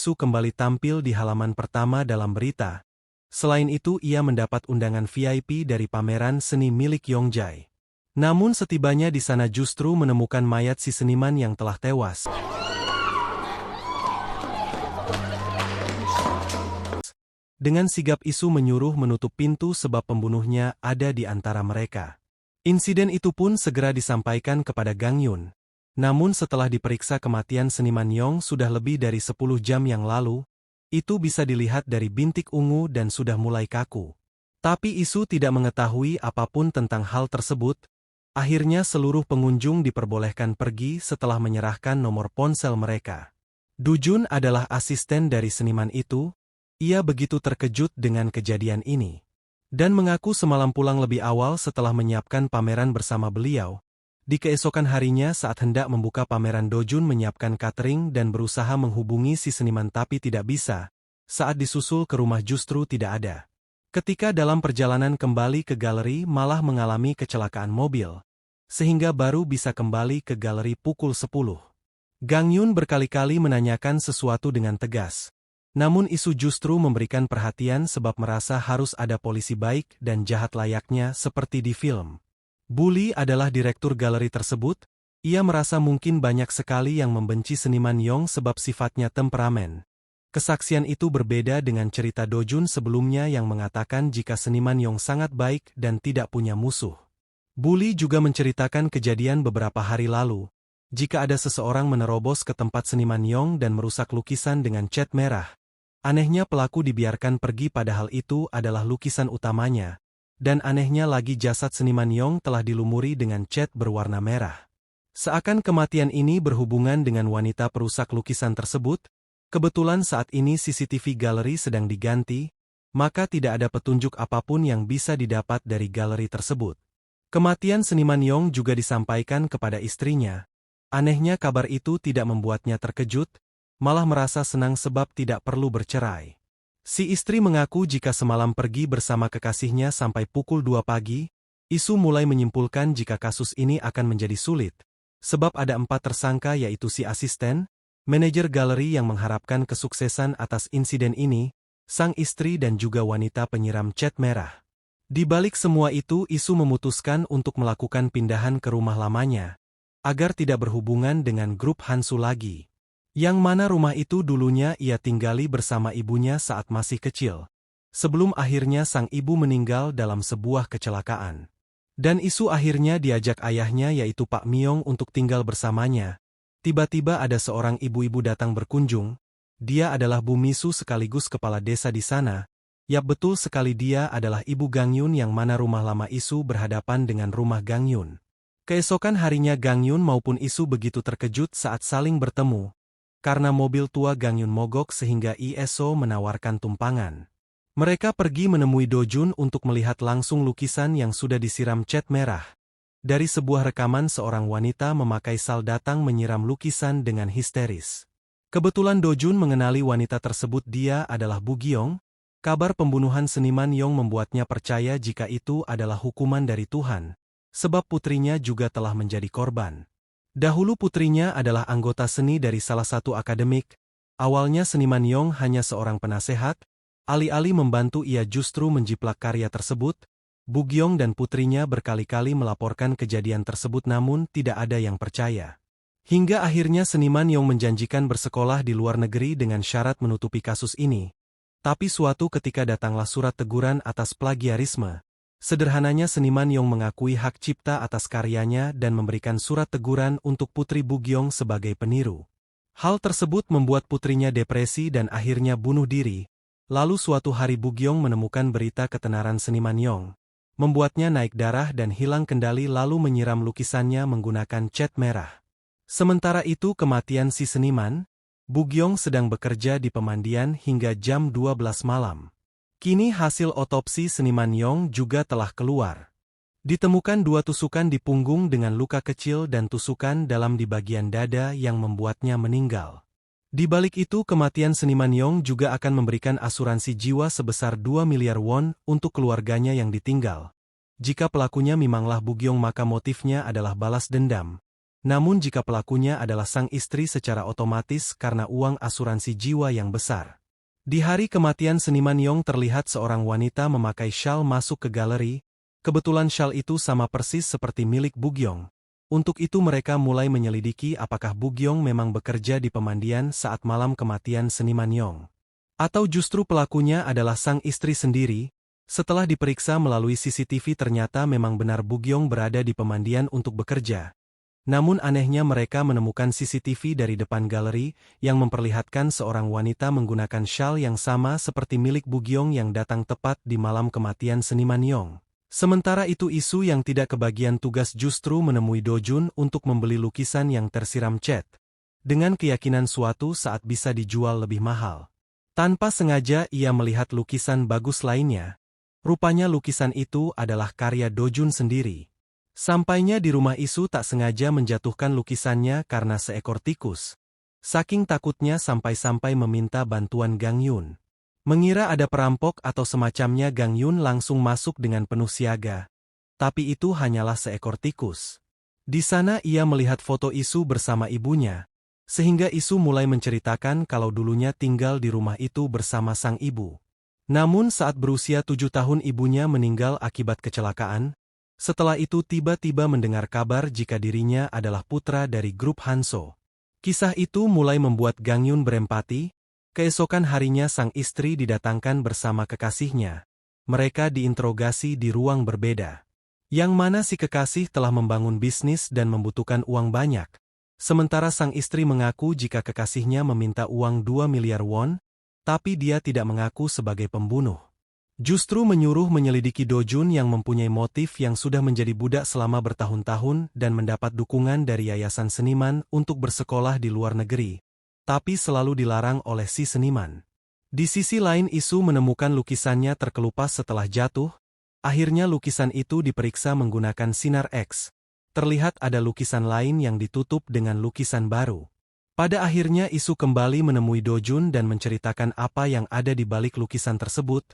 Isu kembali tampil di halaman pertama dalam berita. Selain itu ia mendapat undangan VIP dari pameran seni milik Yongjae. Namun setibanya di sana justru menemukan mayat si seniman yang telah tewas. Dengan sigap Isu menyuruh menutup pintu sebab pembunuhnya ada di antara mereka. Insiden itu pun segera disampaikan kepada Gang Yun. Namun setelah diperiksa kematian seniman Yong sudah lebih dari 10 jam yang lalu, itu bisa dilihat dari bintik ungu dan sudah mulai kaku. Tapi Isu tidak mengetahui apapun tentang hal tersebut. Akhirnya seluruh pengunjung diperbolehkan pergi setelah menyerahkan nomor ponsel mereka. Dujun adalah asisten dari seniman itu. Ia begitu terkejut dengan kejadian ini. Dan mengaku semalam pulang lebih awal setelah menyiapkan pameran bersama beliau. Di keesokan harinya saat hendak membuka pameran, Dojun menyiapkan catering dan berusaha menghubungi si seniman tapi tidak bisa. Saat disusul ke rumah justru tidak ada. Ketika dalam perjalanan kembali ke galeri malah mengalami kecelakaan mobil. Sehingga baru bisa kembali ke galeri pukul 10. Gang Yun berkali-kali menanyakan sesuatu dengan tegas. Namun Isu justru memberikan perhatian sebab merasa harus ada polisi baik dan jahat layaknya seperti di film. Bully adalah direktur galeri tersebut. Ia merasa mungkin banyak sekali yang membenci seniman Yong sebab sifatnya temperamen. Kesaksian itu berbeda dengan cerita Dojun sebelumnya yang mengatakan jika seniman Yong sangat baik dan tidak punya musuh. Bully juga menceritakan kejadian beberapa hari lalu. Jika ada seseorang menerobos ke tempat seniman Yong dan merusak lukisan dengan cat merah. Anehnya pelaku dibiarkan pergi padahal itu adalah lukisan utamanya. Dan anehnya lagi jasad seniman Yong telah dilumuri dengan cat berwarna merah. Seakan kematian ini berhubungan dengan wanita perusak lukisan tersebut. Kebetulan saat ini CCTV galeri sedang diganti, maka tidak ada petunjuk apapun yang bisa didapat dari galeri tersebut. Kematian seniman Yong juga disampaikan kepada istrinya. Anehnya kabar itu tidak membuatnya terkejut, malah merasa senang sebab tidak perlu bercerai. Si istri mengaku jika semalam pergi bersama kekasihnya sampai pukul 2 pagi, Isu mulai menyimpulkan jika kasus ini akan menjadi sulit. Sebab ada 4 tersangka yaitu si asisten, manajer galeri yang mengharapkan kesuksesan atas insiden ini, sang istri dan juga wanita penyiram cat merah. Di balik semua itu Isu memutuskan untuk melakukan pindahan ke rumah lamanya, agar tidak berhubungan dengan grup Hansu lagi. Yang mana rumah itu dulunya ia tinggali bersama ibunya saat masih kecil. Sebelum akhirnya sang ibu meninggal dalam sebuah kecelakaan. Dan Isu akhirnya diajak ayahnya yaitu Pak Myong untuk tinggal bersamanya. Tiba-tiba ada seorang ibu-ibu datang berkunjung. Dia adalah Bu Misu sekaligus kepala desa di sana. Yap, betul sekali, dia adalah ibu Gang Yun yang mana rumah lama Isu berhadapan dengan rumah Gang Yun. Keesokan harinya Gang Yun maupun Isu begitu terkejut saat saling bertemu. Karena mobil tua Gang Yun mogok sehingga ISO menawarkan tumpangan. Mereka pergi menemui Dojun untuk melihat langsung lukisan yang sudah disiram cat merah. Dari sebuah rekaman seorang wanita memakai sal datang menyiram lukisan dengan histeris. Kebetulan Dojun mengenali wanita tersebut, dia adalah Bu Gyong. Kabar pembunuhan seniman Yong membuatnya percaya jika itu adalah hukuman dari Tuhan. Sebab putrinya juga telah menjadi korban. Dahulu putrinya adalah anggota seni dari salah satu akademik. Awalnya seniman Yong hanya seorang penasehat. Alih-alih membantu ia justru menjiplak karya tersebut. Bu Gyong dan putrinya berkali-kali melaporkan kejadian tersebut namun tidak ada yang percaya. Hingga akhirnya seniman Yong menjanjikan bersekolah di luar negeri dengan syarat menutupi kasus ini. Tapi suatu ketika datanglah surat teguran atas plagiarisme. Sederhananya seniman Yong mengakui hak cipta atas karyanya dan memberikan surat teguran untuk putri Bu Gyong sebagai peniru. Hal tersebut membuat putrinya depresi dan akhirnya bunuh diri. Lalu suatu hari Bu Gyong menemukan berita ketenaran seniman Yong. Membuatnya naik darah dan hilang kendali lalu menyiram lukisannya menggunakan cat merah. Sementara itu kematian si seniman, Bu Gyong sedang bekerja di pemandian hingga jam 12 malam. Kini hasil otopsi seniman Yong juga telah keluar. Ditemukan 2 tusukan di punggung dengan luka kecil dan tusukan dalam di bagian dada yang membuatnya meninggal. Di balik itu kematian seniman Yong juga akan memberikan asuransi jiwa sebesar 2 miliar won untuk keluarganya yang ditinggal. Jika pelakunya memanglah Bu Gyong maka motifnya adalah balas dendam. Namun jika pelakunya adalah sang istri secara otomatis karena uang asuransi jiwa yang besar. Di hari kematian seniman Yong terlihat seorang wanita memakai syal masuk ke galeri. Kebetulan syal itu sama persis seperti milik Bugyong. Untuk itu mereka mulai menyelidiki apakah Bugyong memang bekerja di pemandian saat malam kematian seniman Yong. Atau justru pelakunya adalah sang istri sendiri. Setelah diperiksa melalui CCTV ternyata memang benar Bugyong berada di pemandian untuk bekerja. Namun anehnya mereka menemukan CCTV dari depan galeri yang memperlihatkan seorang wanita menggunakan syal yang sama seperti milik Bugyong yang datang tepat di malam kematian seniman Yong. Sementara itu isu yang tidak kebagian tugas justru menemui Do Jun untuk membeli lukisan yang tersiram cat. Dengan keyakinan suatu saat bisa dijual lebih mahal. Tanpa sengaja ia melihat lukisan bagus lainnya. Rupanya lukisan itu adalah karya Do Jun sendiri. Sampainya di rumah Isu tak sengaja menjatuhkan lukisannya karena seekor tikus. Saking takutnya sampai-sampai meminta bantuan Gang Yun. Mengira ada perampok atau semacamnya Gang Yun langsung masuk dengan penuh siaga. Tapi itu hanyalah seekor tikus. Di sana ia melihat foto Isu bersama ibunya. Sehingga Isu mulai menceritakan kalau dulunya tinggal di rumah itu bersama sang ibu. Namun saat berusia 7 tahun ibunya meninggal akibat kecelakaan. Setelah itu tiba-tiba mendengar kabar jika dirinya adalah putra dari grup Hanso. Kisah itu mulai membuat Gang Yun berempati. Keesokan harinya sang istri didatangkan bersama kekasihnya. Mereka diinterogasi di ruang berbeda. Yang mana si kekasih telah membangun bisnis dan membutuhkan uang banyak. Sementara sang istri mengaku jika kekasihnya meminta uang 2 miliar won, tapi dia tidak mengaku sebagai pembunuh. Justru menyuruh menyelidiki Do Jun yang mempunyai motif yang sudah menjadi budak selama bertahun-tahun dan mendapat dukungan dari yayasan seniman untuk bersekolah di luar negeri, tapi selalu dilarang oleh si seniman. Di sisi lain Isu menemukan lukisannya terkelupas setelah jatuh. Akhirnya lukisan itu diperiksa menggunakan sinar X. Terlihat ada lukisan lain yang ditutup dengan lukisan baru. Pada akhirnya Isu kembali menemui Do Jun dan menceritakan apa yang ada di balik lukisan tersebut.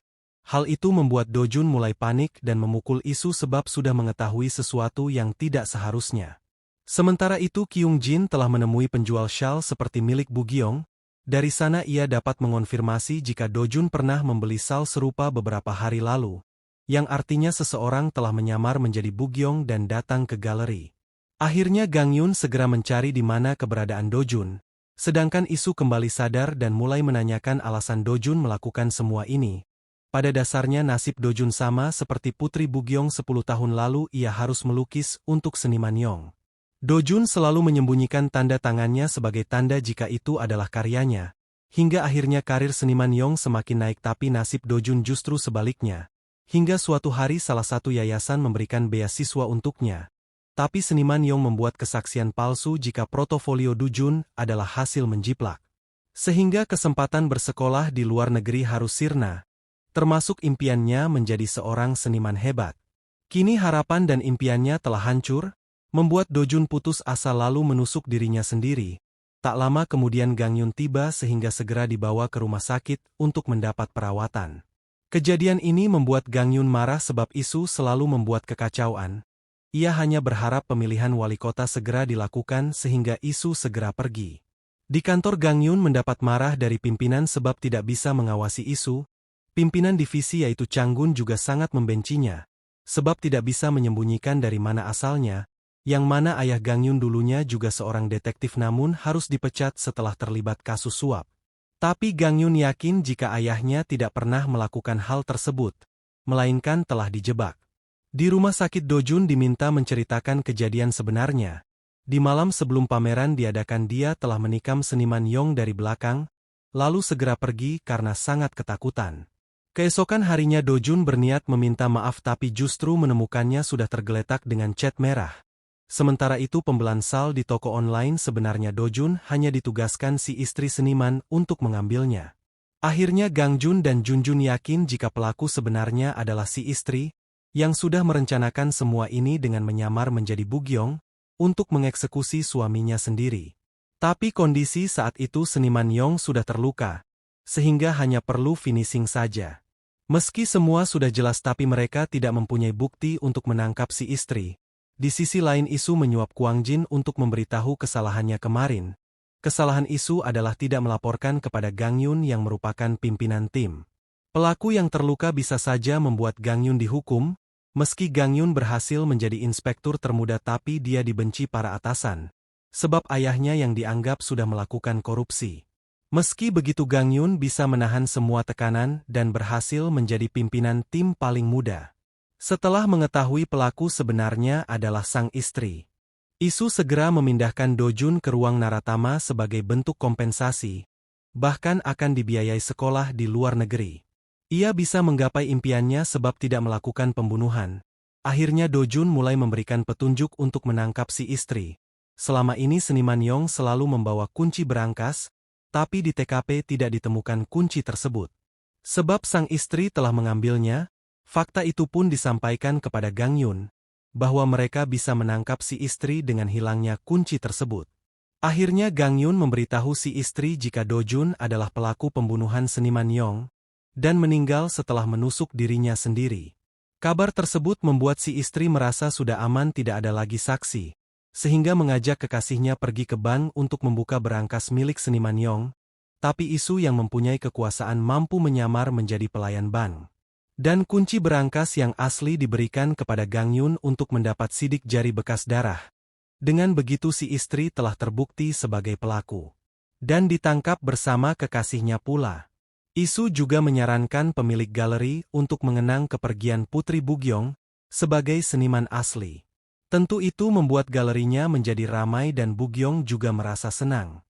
Hal itu membuat Do Jun mulai panik dan memukul Isu sebab sudah mengetahui sesuatu yang tidak seharusnya. Sementara itu Kyung Jin telah menemui penjual syal seperti milik Bugyong. Dari sana ia dapat mengonfirmasi jika Do Jun pernah membeli syal serupa beberapa hari lalu. Yang artinya seseorang telah menyamar menjadi Bugyong dan datang ke galeri. Akhirnya Gang Yun segera mencari di mana keberadaan Do Jun. Sedangkan Isu kembali sadar dan mulai menanyakan alasan Do Jun melakukan semua ini. Pada dasarnya nasib Do Jun sama seperti putri Bugyong 10 tahun lalu ia harus melukis untuk seniman Yong. Do Jun selalu menyembunyikan tanda tangannya sebagai tanda jika itu adalah karyanya. Hingga akhirnya karir seniman Yong semakin naik tapi nasib Do Jun justru sebaliknya. Hingga suatu hari salah satu yayasan memberikan beasiswa untuknya. Tapi seniman Yong membuat kesaksian palsu jika portofolio Do Jun adalah hasil menjiplak. Sehingga kesempatan bersekolah di luar negeri harus sirna. Termasuk impiannya menjadi seorang seniman hebat. Kini harapan dan impiannya telah hancur, membuat Do Jun putus asa lalu menusuk dirinya sendiri. Tak lama kemudian Gang Yun tiba sehingga segera dibawa ke rumah sakit untuk mendapat perawatan. Kejadian ini membuat Gang Yun marah sebab Isu selalu membuat kekacauan. Ia hanya berharap pemilihan wali kota segera dilakukan sehingga Isu segera pergi. Di kantor Gang Yun mendapat marah dari pimpinan sebab tidak bisa mengawasi Isu. Pimpinan divisi yaitu Changgun juga sangat membencinya. Sebab tidak bisa menyembunyikan dari mana asalnya, yang mana ayah Gang Yun dulunya juga seorang detektif namun harus dipecat setelah terlibat kasus suap. Tapi Gang Yun yakin jika ayahnya tidak pernah melakukan hal tersebut, melainkan telah dijebak. Di rumah sakit Do Jun diminta menceritakan kejadian sebenarnya. Di malam sebelum pameran diadakan dia telah menikam seniman Yong dari belakang, lalu segera pergi karena sangat ketakutan. Keesokan harinya Do Jun berniat meminta maaf tapi justru menemukannya sudah tergeletak dengan cat merah. Sementara itu pembelan sal di toko online sebenarnya Do Jun hanya ditugaskan si istri seniman untuk mengambilnya. Akhirnya Gang Jun dan Jun Jun yakin jika pelaku sebenarnya adalah si istri, yang sudah merencanakan semua ini dengan menyamar menjadi Bugyong, untuk mengeksekusi suaminya sendiri. Tapi kondisi saat itu seniman Yong sudah terluka, sehingga hanya perlu finishing saja. Meski semua sudah jelas tapi mereka tidak mempunyai bukti untuk menangkap si istri. Di sisi lain Isu menyuap Kuang Jin untuk memberitahu kesalahannya kemarin. Kesalahan Isu adalah tidak melaporkan kepada Gang Yun yang merupakan pimpinan tim. Pelaku yang terluka bisa saja membuat Gang Yun dihukum, meski Gang Yun berhasil menjadi inspektur termuda tapi dia dibenci para atasan. Sebab ayahnya yang dianggap sudah melakukan korupsi. Meski begitu Gang Yun bisa menahan semua tekanan dan berhasil menjadi pimpinan tim paling muda. Setelah mengetahui pelaku sebenarnya adalah sang istri, Isu segera memindahkan Do Jun ke ruang Naratama sebagai bentuk kompensasi, bahkan akan dibiayai sekolah di luar negeri. Ia bisa menggapai impiannya sebab tidak melakukan pembunuhan. Akhirnya Do Jun mulai memberikan petunjuk untuk menangkap si istri. Selama ini seniman Yong selalu membawa kunci berangkas, tapi di TKP tidak ditemukan kunci tersebut. Sebab sang istri telah mengambilnya, fakta itu pun disampaikan kepada Gang Yun, bahwa mereka bisa menangkap si istri dengan hilangnya kunci tersebut. Akhirnya Gang Yun memberitahu si istri jika Do Jun adalah pelaku pembunuhan seniman Yong, dan meninggal setelah menusuk dirinya sendiri. Kabar tersebut membuat si istri merasa sudah aman tidak ada lagi saksi, sehingga mengajak kekasihnya pergi ke bank untuk membuka berangkas milik seniman Yong, tapi Isu yang mempunyai kekuasaan mampu menyamar menjadi pelayan bank. Dan kunci berangkas yang asli diberikan kepada Gang Yun untuk mendapat sidik jari bekas darah. Dengan begitu si istri telah terbukti sebagai pelaku. Dan ditangkap bersama kekasihnya pula. Isu juga menyarankan pemilik galeri untuk mengenang kepergian Putri Bugyong sebagai seniman asli. Tentu itu membuat galerinya menjadi ramai dan Bugyong juga merasa senang.